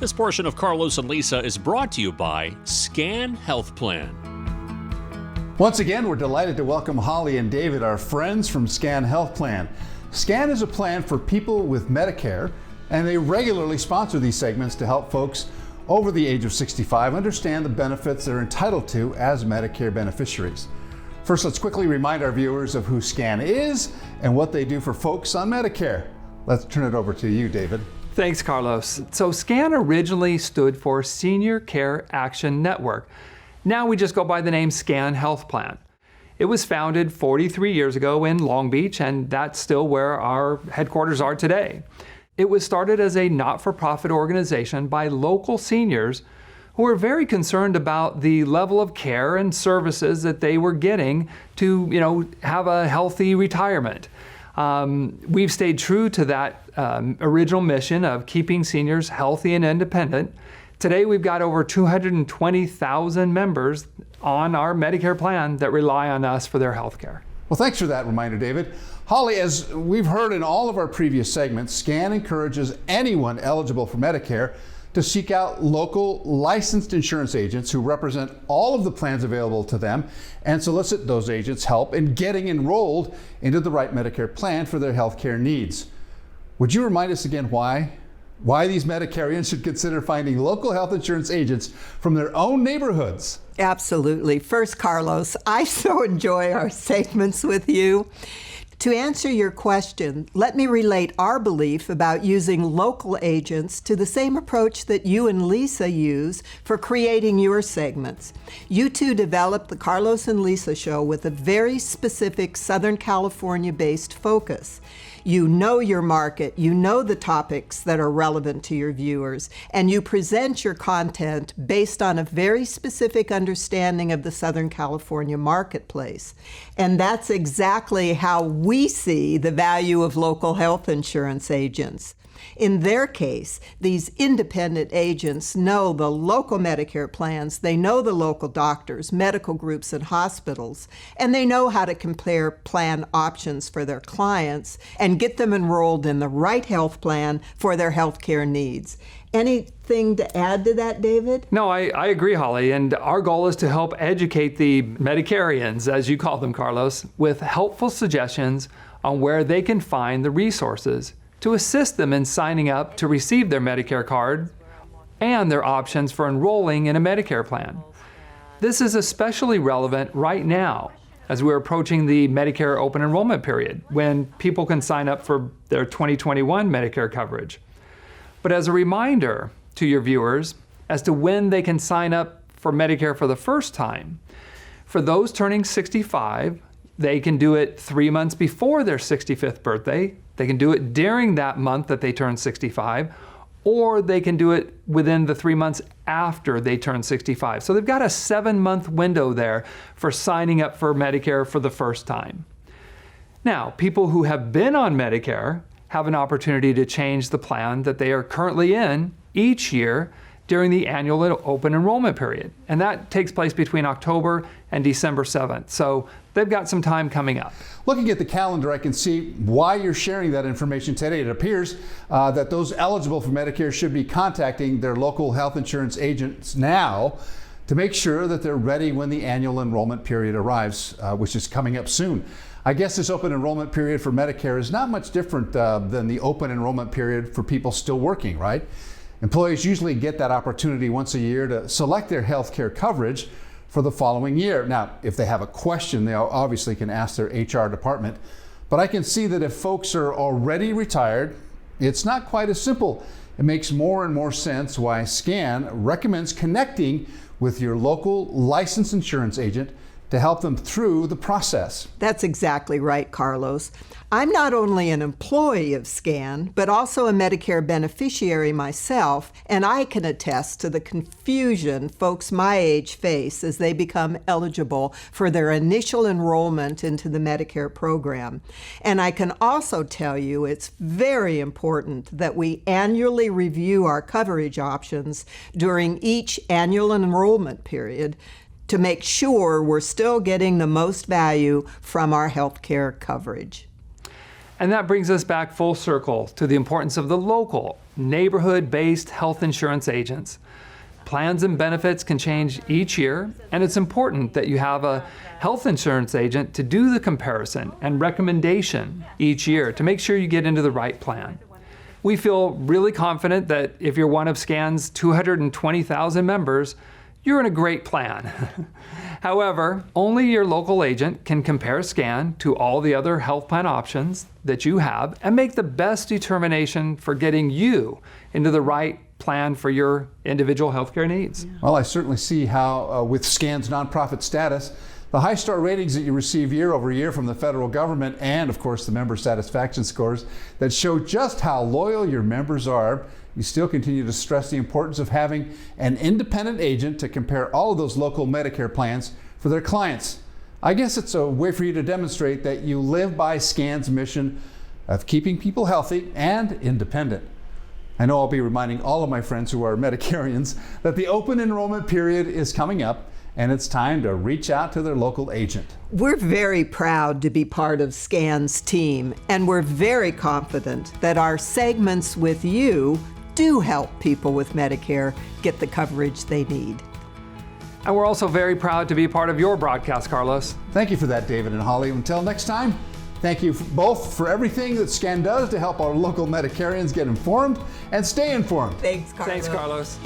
This portion of Carlos and Lisa is brought to you by Scan Health Plan. Once again, we're delighted to welcome Holly and David, our friends from Scan Health Plan. Scan is a plan for people with Medicare, and they regularly sponsor these segments to help folks over the age of 65 understand the benefits they're entitled to as Medicare beneficiaries. First, let's quickly remind our viewers of who Scan is and what they do for folks on Medicare. Let's turn it over to you, David. Thanks, Carlos. So Scan originally stood for Senior Care Action Network. Now we just go by the name Scan Health Plan. It was founded 43 years ago in Long Beach, and that's still where our headquarters are today. It was started as a not-for-profit organization by local seniors who were very concerned about the level of care and services that they were getting to, have a healthy retirement. We've stayed true to that original mission of keeping seniors healthy and independent. Today, we've got over 220,000 members on our Medicare plan that rely on us for their health care. Well, thanks for that reminder, David. Holly, as we've heard in all of our previous segments, Scan encourages anyone eligible for Medicare to seek out local licensed insurance agents who represent all of the plans available to them and solicit those agents' help in getting enrolled into the right Medicare plan for their health care needs. Would you remind us again why these Medicarians should consider finding local health insurance agents from their own neighborhoods? Absolutely. First, Carlos, I so enjoy our segments with you. To answer your question, let me relate our belief about using local agents to the same approach that you and Lisa use for creating your segments. You two developed the Carlos and Lisa show with a very specific Southern California-based focus. You know your market, you know the topics that are relevant to your viewers, and you present your content based on a very specific understanding of the Southern California marketplace. And that's exactly how we see the value of local health insurance agents. In their case, these independent agents know the local Medicare plans, they know the local doctors, medical groups, and hospitals, and they know how to compare plan options for their clients and get them enrolled in the right health plan for their health care needs. Anything to add to that, David? No, I agree, Holly, and our goal is to help educate the Medicarians, as you call them, Carlos, with helpful suggestions on where they can find the resources to assist them in signing up to receive their Medicare card and their options for enrolling in a Medicare plan. This is especially relevant right now as we're approaching the Medicare open enrollment period, when people can sign up for their 2021 Medicare coverage. But as a reminder to your viewers as to when they can sign up for Medicare for the first time, for those turning 65, they can do it 3 months before their 65th birthday. They can do it during that month that they turn 65, or they can do it within the 3 months after they turn 65. So they've got a 7-month window there for signing up for Medicare for the first time. Now, people who have been on Medicare have an opportunity to change the plan that they are currently in each year during the annual open enrollment period. And that takes place between October and December 7th. So they've got some time coming up. Looking at the calendar, I can see why you're sharing that information today. It appears that those eligible for Medicare should be contacting their local health insurance agents now to make sure that they're ready when the annual enrollment period arrives, which is coming up soon. I guess this open enrollment period for Medicare is not much different than the open enrollment period for people still working, right? Employees usually get that opportunity once a year to select their health care coverage for the following year. Now, if they have a question, they obviously can ask their HR department. But I can see that if folks are already retired, it's not quite as simple. It makes more and more sense why Scan recommends connecting with your local licensed insurance agent to help them through the process. That's exactly right, Carlos. I'm not only an employee of Scan, but also a Medicare beneficiary myself, and I can attest to the confusion folks my age face as they become eligible for their initial enrollment into the Medicare program. And I can also tell you it's very important that we annually review our coverage options during each annual enrollment period to make sure we're still getting the most value from our health care coverage. And that brings us back full circle to the importance of the local, neighborhood-based health insurance agents. Plans and benefits can change each year, and it's important that you have a health insurance agent to do the comparison and recommendation each year to make sure you get into the right plan. We feel really confident that if you're one of SCAN's 220,000 members, you're in a great plan. However, only your local agent can compare SCAN to all the other health plan options that you have and make the best determination for getting you into the right plan for your individual healthcare needs. Well, I certainly see how with SCAN's nonprofit status, the high star ratings that you receive year over year from the federal government, and of course the member satisfaction scores that show just how loyal your members are, you still continue to stress the importance of having an independent agent to compare all of those local Medicare plans for their clients. I guess it's a way for you to demonstrate that you live by SCAN's mission of keeping people healthy and independent. I know I'll be reminding all of my friends who are Medicarians that the open enrollment period is coming up, and it's time to reach out to their local agent. We're very proud to be part of SCAN's team, and we're very confident that our segments with you do help people with Medicare get the coverage they need. And we're also very proud to be part of your broadcast, Carlos. Thank you for that, David and Holly. Until next time, thank you both for everything that SCAN does to help our local Medicarians get informed and stay informed. Thanks, Carlos. Thanks, Carlos.